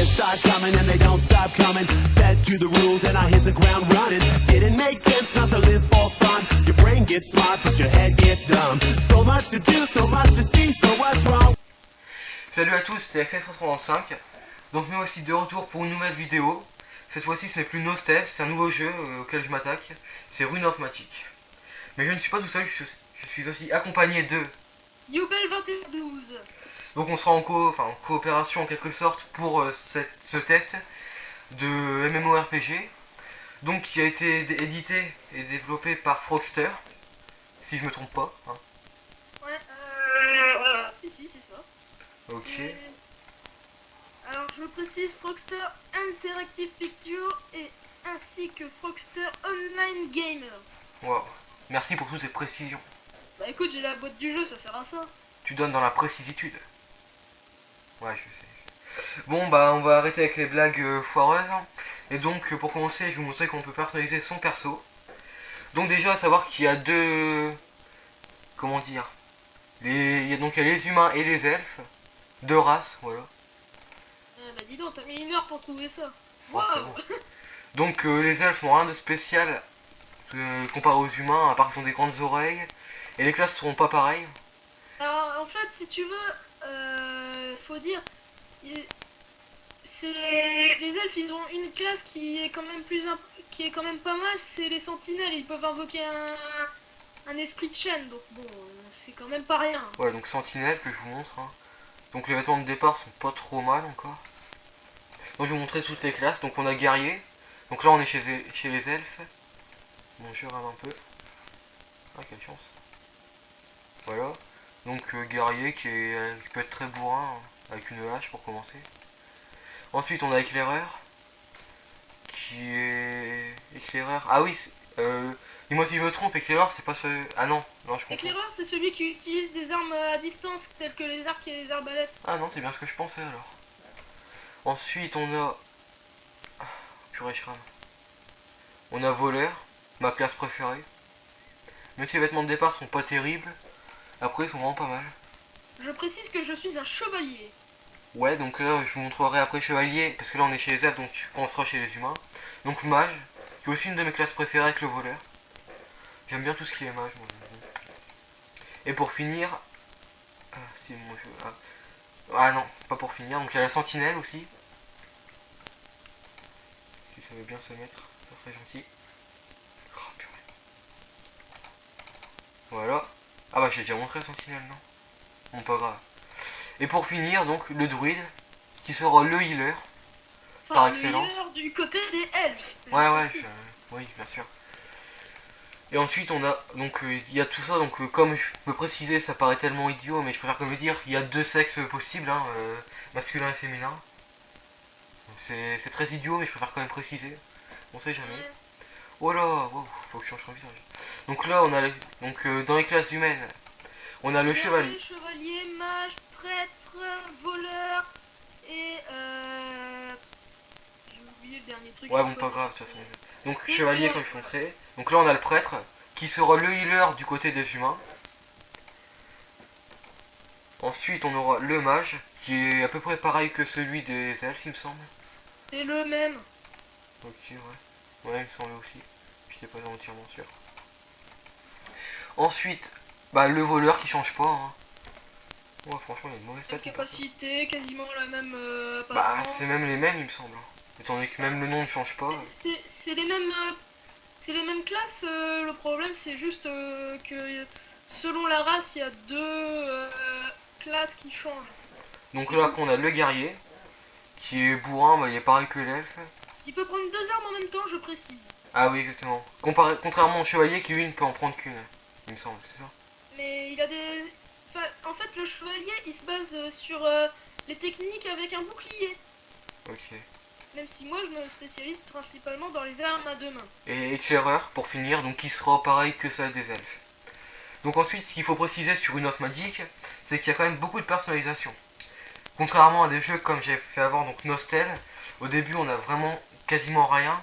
start coming and they don't stop coming. Fed to the rules and I hit the ground running. Didn't make sense not to live for fun. Your brain gets smart but your head gets dumb. So much to do, so much to see, so what's wrong? Salut à tous, c'est Axel335. Donc nous voici de retour pour une nouvelle vidéo. Cette fois-ci ce n'est plus Nostel, c'est un nouveau jeu auquel je m'attaque. C'est Rune of Magic. Mais je ne suis pas tout seul, je suis aussi accompagné de Youbel2112. Donc on sera en coopération en quelque sorte pour ce test de MMORPG. Donc qui a été édité et développé par Frogster. Si je me trompe pas. Hein. Ouais, si, c'est ça. Ok. Alors je précise Frogster Interactive Picture et ainsi que Frogster Online Gamer. Wow. Merci pour toutes ces précisions. Bah écoute, j'ai la boîte du jeu, ça sert à ça. Tu donnes dans la précisitude. Ouais, je sais. Bon, bah, on va arrêter avec les blagues foireuses. Et donc, pour commencer, je vais vous montrer qu'on peut personnaliser son perso. Donc, déjà, à savoir qu'il y a deux. Comment dire, il y a les humains et les elfes. Deux races, voilà. Bah dis donc, t'as mis une heure pour trouver ça. Oh, c'est Wow. bon. Donc, les elfes n'ont rien de spécial comparé aux humains, à part qu'ils ont des grandes oreilles. Et les classes seront pas pareilles. Alors en fait, si tu veux, faut dire, les elfes, ils ont une classe qui est quand même qui est quand même pas mal, c'est les sentinelles. Ils peuvent invoquer un esprit de chaîne, donc bon, c'est quand même pas rien. Ouais, donc sentinelle que je vous montre. Hein. Donc les vêtements de départ sont pas trop mal encore. Donc je vais vous montrer toutes les classes. Donc on a guerrier. Donc là on est chez les elfes. Bon, je rame un peu. Ah, quelle chance. Voilà. Donc guerrier qui peut être très bourrin hein, avec une hache pour commencer. Ensuite on a éclaireur qui est éclaireur. Ah oui, dis-moi si je me trompe, éclaireur c'est pas ce. Ah non, je confonds. Éclaireur, c'est celui qui utilise des armes à distance telles que les arcs et les arbalètes. Ah non, c'est bien ce que je pensais alors. Ensuite on a. Purée, je crame. On a voleur, ma classe préférée. Même si les vêtements de départ sont pas terribles, après ils sont vraiment pas mal. Je précise que je suis un chevalier. Ouais, donc là je vous montrerai après chevalier, parce que là on est chez les elfes, donc on sera chez les humains. Donc mage, qui est aussi une de mes classes préférées avec le voleur. J'aime bien tout ce qui est mage. Moi. Et pour finir, si mon jeu, ah non, pas pour finir. Donc il y a la sentinelle aussi. Si ça veut bien se mettre, ça serait gentil. Oh, purée. Voilà. Ah bah j'ai déjà montré la sentinelle, non? Bon, pas grave. Et pour finir, donc le druide, qui sera le healer. Enfin, Par le excellence. healer du côté des elfes. Ouais, oui, bien sûr. Et ensuite on a donc il y a tout ça, donc comme je me précisais, ça paraît tellement idiot, mais je préfère comme le dire, il y a deux sexes possibles, hein, masculin et féminin. C'est très idiot, mais je préfère quand même préciser. On sait jamais. Oh là, wow, faut que je change mon visage. Donc là on a dans les classes humaines, on a le chevalier. Chevalier, mage, prêtre, voleur et j'ai oublié le dernier truc. Ouais, bon, pas grave, de toute façon. Donc chevalier comme je montrais. Donc là on a le prêtre qui sera le healer du côté des humains. Ensuite on aura le mage qui est à peu près pareil que celui des elfes il me semble. C'est le même. Ok, ouais. Ouais, il me semble aussi. J'étais pas entièrement sûr. Ensuite, bah le voleur qui change pas. Hein. Ouais, franchement il y a une mauvaise tête. Capacité, quasiment la même. Bah c'est même les mêmes il me semble. Étant donné que même le nom ne change pas. C'est les mêmes. C'est les mêmes classes. Le problème c'est juste que selon la race il y a deux classes qui changent. Donc là qu'on a le guerrier qui est bourrin, bah il est pareil que l'elfe. Il peut prendre deux armes en même temps, je précise. Ah oui exactement. Contrairement au chevalier qui lui ne peut en prendre qu'une. Il me semble, c'est ça. Mais il a des. Enfin, en fait, le chevalier il se base sur les techniques avec un bouclier. Ok. Même si moi je me spécialise principalement dans les armes à deux mains. Et éclaireur pour finir, donc qui sera pareil que celle des elfes. Donc ensuite, ce qu'il faut préciser sur Rune of Magic, c'est qu'il y a quand même beaucoup de personnalisation. Contrairement à des jeux comme j'ai fait avant, donc Nostel, au début on a vraiment quasiment rien.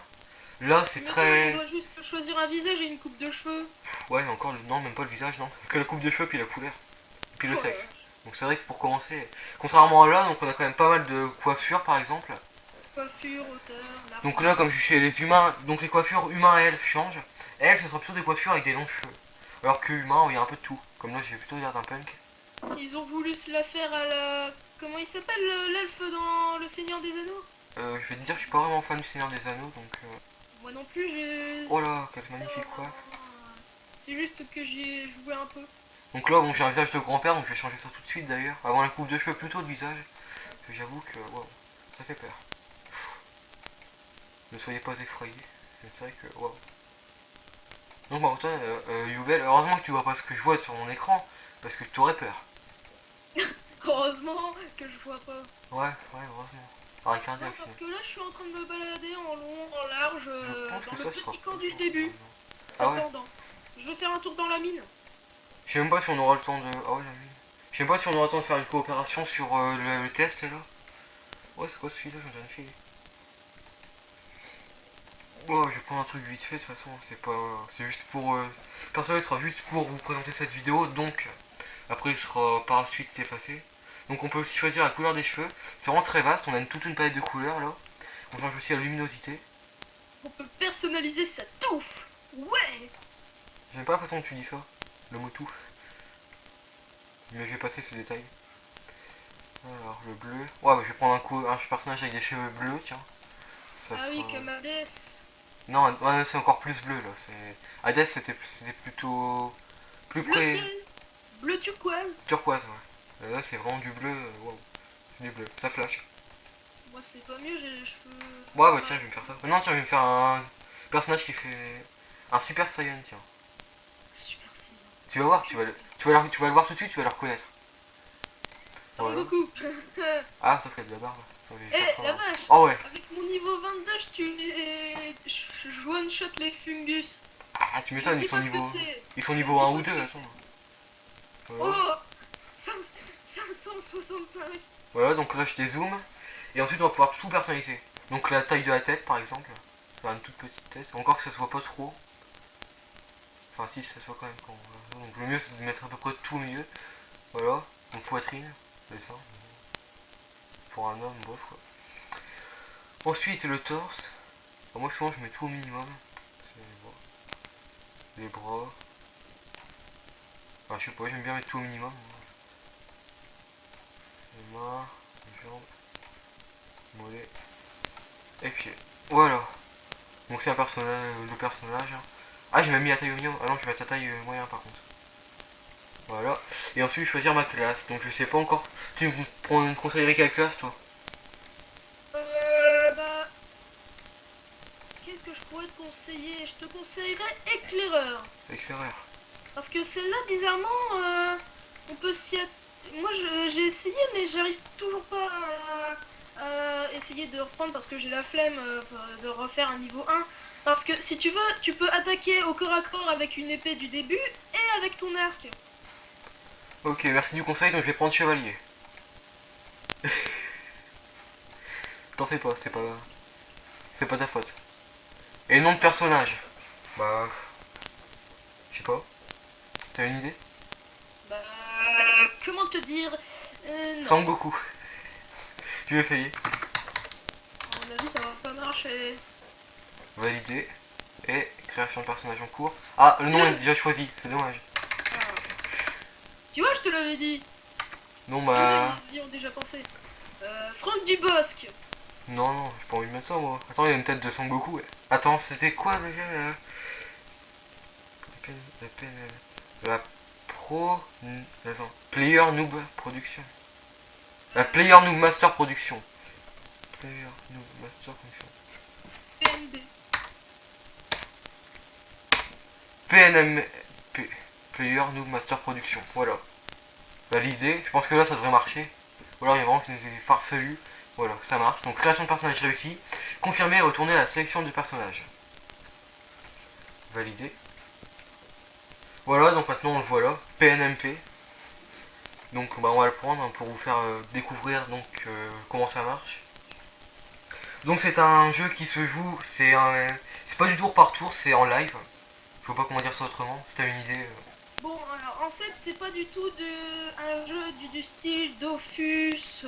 Là c'est très. On doit juste choisir un visage et une coupe de cheveux. Ouais, encore non, même pas le visage, non. Que la coupe de cheveux puis la couleur. Et puis le sexe. Donc c'est vrai que pour commencer, contrairement à là, donc on a quand même pas mal de coiffures par exemple. coiffure, hauteur, largeur. Donc là, comme je suis chez les humains, donc les coiffures humains et elfes changent. Elfes, ce sera plutôt des coiffures avec des longs cheveux. Alors que humain, il y a un peu de tout. Comme là, j'ai plutôt l'air d'un punk. Ils ont voulu se la faire à la... Comment il s'appelle l'elfe dans Le Seigneur des Anneaux? Je vais te dire, je suis pas vraiment fan du Seigneur des Anneaux, donc... Moi non plus, j'ai... Oh là, quelle magnifique coiffe. C'est juste que j'y ai joué un peu. Donc là, bon, j'ai un visage de grand-père, donc je vais changer ça tout de suite d'ailleurs. Avant la coupe de cheveux, plutôt de visage. Parce que j'avoue que, wow, ça fait peur. Ne soyez pas effrayés. C'est vrai que, wow. Donc, par contre, Youbel, heureusement que tu vois pas ce que je vois sur mon écran, parce que tu aurais peur. Heureusement que je vois pas. Ouais, heureusement. Arrêt cardiaque, Non, parce sinon. que là, je suis en train de me balader en long, en large, Je pense dans que le ça sera petit camp pas du trop début. maintenant. Ah ouais. Attendant. Je vais faire un tour dans la mine. Je sais même pas si on aura le temps de... Ah ouais, la mine. Je sais même pas si on aura le temps de faire une coopération sur le test, là. Ouais, c'est quoi celui-là? J'en ai une fille. Ouais, je vais prendre un truc vite fait, de toute façon, c'est pas... C'est juste pour... Personnellement, ce sera juste pour vous présenter cette vidéo, donc... Après, il sera par la suite effacé. Donc on peut aussi choisir la couleur des cheveux. C'est vraiment très vaste, on a toute une palette de couleurs, là. On change aussi la luminosité. On peut personnaliser sa touffe. Ouais. J'aime pas la façon dont tu dis ça, le mot tout. Mais je vais passer ce détail. Alors, le bleu... Ouais, bah, je vais prendre un personnage avec des cheveux bleus, tiens. Ça Ah oui, sera... comme Hades. Non, ouais, c'est encore plus bleu, là. Hades, c'était plutôt... Plus Bleu près... ciel. Bleu turquoise. Turquoise, ouais. Là, c'est vraiment du bleu, wow. C'est du bleu, ça flash. Moi, c'est pas mieux, j'ai les cheveux... Ouais, bah tiens, je vais me faire ça. Non, tiens, je vais me faire un personnage qui fait... Un Super Saiyan, tiens. Super stylé. Tu vas voir, tu vas le voir tout de suite, tu vas le reconnaître. Son Voilà. Goku. Ah, sauf qu'il y a de la barbe. Attends, je vais Eh, faire ça. la vache. Oh ouais. Avec mon niveau 22, je one-shot les fungus. Ah, tu m'étonnes, Je ils sais sont pas ce que niveau... c'est. Ils sont Je niveau sais 1 pas ou ce 2, que attends. Oh 565. Voilà, donc là je dézoome. Et ensuite on va pouvoir tout personnaliser. Donc la taille de la tête par exemple. Faire une toute petite tête. Encore que ça se voit pas trop. Enfin si, ça se voit quand même quand on... Donc le mieux c'est de mettre à peu près tout au milieu. Voilà. Donc poitrine, les seins. Pour un homme, bof quoi. Ensuite le torse. Alors, moi souvent je mets tout au minimum. Les bras. Enfin je sais pas, j'aime bien mettre tout au minimum. Les mains, les jambes, mollets et pieds. Voilà. Donc c'est un personnage, le personnage. Ah, j'ai même mis la taille au minimum. Ah non, je vais mettre la taille moyen par contre. Voilà. Et ensuite choisir ma classe. Donc je sais pas encore. Tu me conseillerais quelle classe toi? Bah... Qu'est-ce que je pourrais te conseiller? Je te conseillerais éclaireur. Éclaireur. Parce que celle-là, bizarrement, on peut s'y... Moi, j'ai essayé, mais j'arrive toujours pas à essayer de reprendre parce que j'ai la flemme de refaire un niveau 1. Parce que si tu veux, tu peux attaquer au corps à corps avec une épée du début et avec ton arc. Ok, merci du conseil, donc je vais prendre chevalier. T'en fais pas, c'est pas ta faute. Et nom de personnage? Bah, je sais pas. T'as une idée? Bah, comment te dire non. Sangoku. Je vais essayer. À mon avis, ça va pas marcher. Valider. Et création de personnage en cours. Ah, le nom est déjà choisi, c'est dommage. Ah. Tu vois, je te l'avais dit. Non, bah... Ils y ont déjà pensé. Franck Dubosc. Non, non, j'ai pas envie de mettre ça moi. Attends, il y a une tête de Sangoku. Ouais. Attends, c'était quoi déjà la pro... Attends, Player Noob Production. La Player Noob Master Production. Player Noob Master Production. PNB. PNM... Player Noob Master Production. Voilà. Validé. Je pense que là ça devrait marcher. Ou alors il y a vraiment que des farfelus. Voilà, ça marche. Donc création de personnage réussie. Confirmer et retourner à la sélection du personnage. Validé. Voilà, donc maintenant on le voit là. PNMP. Donc bah, on va le prendre hein, pour vous faire découvrir donc comment ça marche. Donc c'est un jeu qui se joue, c'est pas du tour par tour, c'est en live. Je vois pas comment dire ça autrement, si t'as une idée. Bon, alors en fait, c'est pas du tout un jeu du style Dofus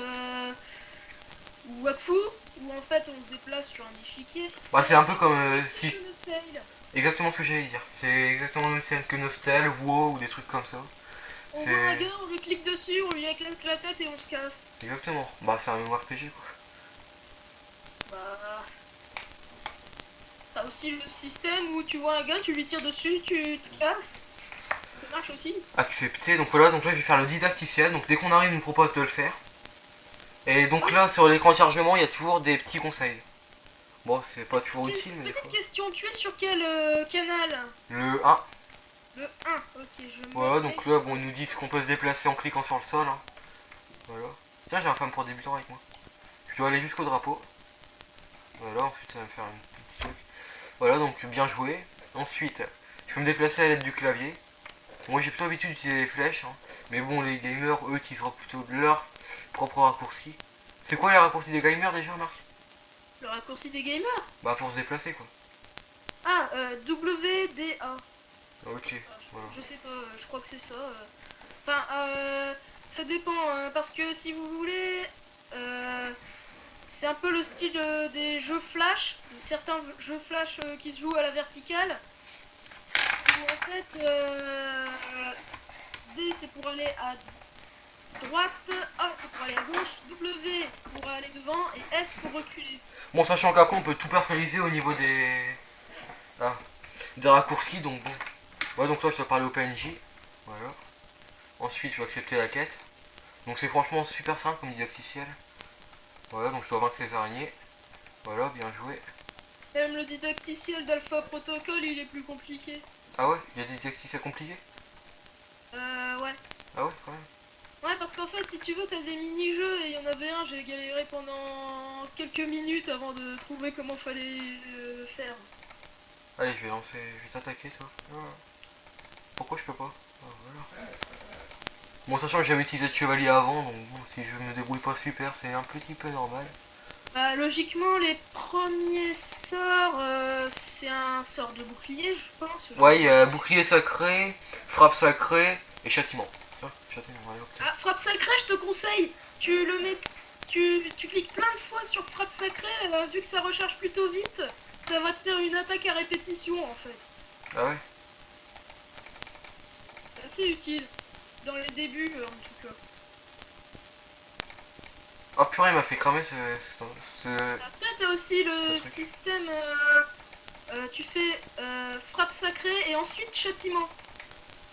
ou Wakfu, où en fait on se déplace sur un échiquier. Bah c'est un peu comme si... C'est Nostale. Exactement ce que j'allais dire. C'est exactement la même scène que Nostal, WoW ou des trucs comme ça. On voit un C'est... gars, on lui clique dessus, on lui éclate la tête et on se casse. Exactement. Bah c'est un MMORPG quoi. Bah... T'as aussi le système où tu vois un gars, tu lui tires dessus, tu te casses. Ça marche aussi. Accepté. Donc voilà, donc là je vais faire le didacticiel. Donc dès qu'on arrive, il nous propose de le faire. Et donc là sur l'écran de chargement, il y a toujours des petits conseils. Bon, c'est pas toujours utile, mais des fois. Petite question, tu es sur quel canal? Le 1. Le 1, ok, je me Voilà, mets. donc là, bon, ils nous disent qu'on peut se déplacer en cliquant sur le sol. Hein. Voilà. Tiens, j'ai un femme pour débutant avec moi. Je dois aller jusqu'au drapeau. Voilà, ensuite ça va me faire un petit truc. Voilà, donc bien joué. Ensuite, je peux me déplacer à l'aide du clavier. Moi j'ai plutôt l'habitude d'utiliser les flèches. Hein. Mais bon, les gamers, eux, utiliseront plutôt leur propre raccourci. C'est quoi les raccourcis des gamers déjà, Marc? Le raccourci des gamers? Bah pour se déplacer quoi. Ah, WDA. Ok, voilà. Je sais pas, je crois que c'est ça. Enfin, ça dépend, parce que si vous voulez, c'est un peu le style des jeux flash, de certains jeux flash qui se jouent à la verticale. Où en fait, D c'est pour aller à droite, A c'est pour aller à gauche, W pour aller devant et S pour reculer. Bon, sachant qu'après on peut tout personnaliser au niveau ah, des raccourcis, donc bon. Ouais, donc là je dois parler au PNJ. Voilà. Ensuite, je vais accepter la quête. Donc c'est franchement super simple comme didacticiel. Voilà, donc je dois vaincre les araignées. Voilà, bien joué. Même le didacticiel d'Alpha Protocol il est plus compliqué. Ah ouais, il y a des didacticiels compliqués? Ouais. Ah ouais, quand même. Ouais, parce qu'en fait, si tu veux, t'as des mini-jeux et il y en avait un, j'ai galéré pendant quelques minutes avant de trouver comment fallait faire. Allez, je vais lancer, je vais t'attaquer toi. Ah. Pourquoi je peux pas? Ah, voilà. Bon, sachant que j'avais utilisé de chevalier avant, donc bon, si je me débrouille pas super, c'est un petit peu normal. Bah, logiquement, les premiers sorts, c'est un sort de bouclier, je pense. Ouais, il y a bouclier sacré, frappe sacrée et châtiment. Tiens, châtiment, allez, hop, tiens. Ah, frappe sacrée, je te conseille. Tu le mets, tu cliques plein de fois sur frappe sacrée, vu que ça recharge plutôt vite, ça va te faire une attaque à répétition en fait. Ah ouais? C'est assez utile. Dans les débuts, en tout cas. Oh purée, il m'a fait cramer ce... Après, t'as aussi le Ce truc. système. Tu fais frappe sacrée et ensuite châtiment.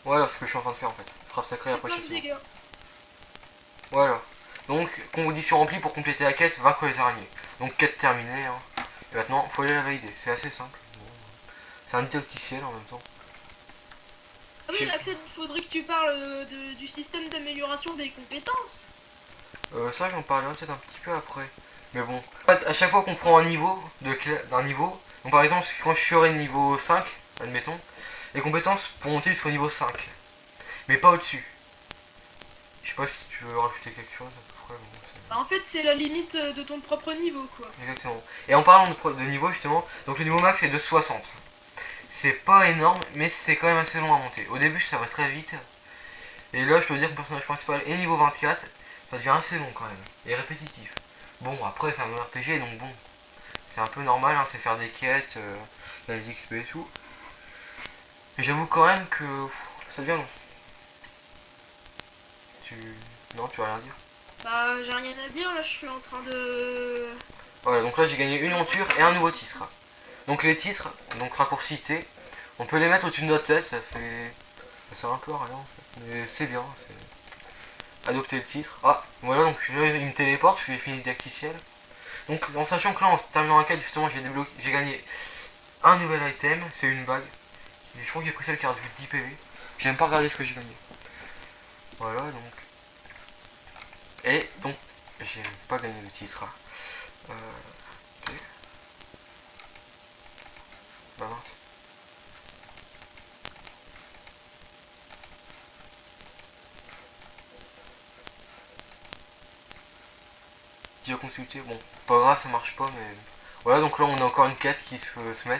Voilà ce que je suis en train de faire en fait. Frappe sacrée C'est après plein de châtiment. dégâts. Voilà. Donc, condition remplie pour compléter la quête, vaincre les araignées. Donc, quête terminée. Hein. Et maintenant, faut aller la valider. C'est assez simple. Bon, c'est un didacticiel en même temps. Ah oui, Axel, il faudrait que tu parles du système d'amélioration des compétences. Ça, j'en parlerai peut-être un petit peu après. Mais bon, en fait, à chaque fois qu'on prend un niveau d'un niveau, donc par exemple, quand je serai niveau 5, admettons, les compétences pour monter jusqu'au niveau 5. Mais pas au-dessus. Je sais pas si tu veux rajouter quelque chose à peu près. Bon, Bah, en fait, c'est la limite de ton propre niveau, quoi. exactement. Et en parlant de niveau justement, donc le niveau max est de 60. C'est pas énorme, mais c'est quand même assez long à monter. Au début, ça va très vite. Et là, je dois dire que mon personnage principal est niveau 24. Ça devient assez long quand même. Et répétitif. Bon, après, c'est un RPG, donc bon. C'est un peu normal, hein, c'est faire des quêtes, gagner de l'XP et tout. Mais j'avoue quand même que ça devient long. Tu... Non, tu vas rien dire. Bah, j'ai rien à dire, là, je suis en train de... Voilà, donc là j'ai gagné une monture et un nouveau titre. Donc les titres, donc raccourci T, on peut les mettre au-dessus de notre tête, ça fait... Ça sert un peu à rien en fait. Mais c'est bien, c'est... Adopter le titre. Ah, voilà, donc là il me téléporte parce que j'ai fini le didacticiel. Donc en sachant que là en terminant la quête justement j'ai gagné un nouvel item, c'est une bague. Je crois que j'ai pris celle qui a réduit 10 PV. J'ai même pas regardé ce que j'ai gagné. Voilà donc. Et donc j'ai pas gagné le titre. Ok. Bah mince. J'ai consulté, bon, pas grave, ça marche pas, mais... Voilà, donc là on a encore une quête qui se met. Hein.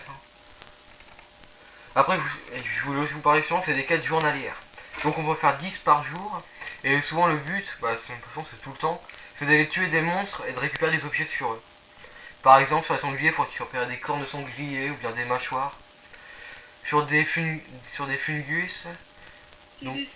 Après, je voulais aussi vous parler souvent, c'est des quêtes journalières. Donc on peut faire 10 par jour, et souvent le but, bah c'est tout le temps, c'est d'aller tuer des monstres et de récupérer des objets sur eux. Par exemple, sur les sangliers, il faut récupérer des cornes de sanglier ou bien des mâchoires. Sur des fungus, C'est donc- des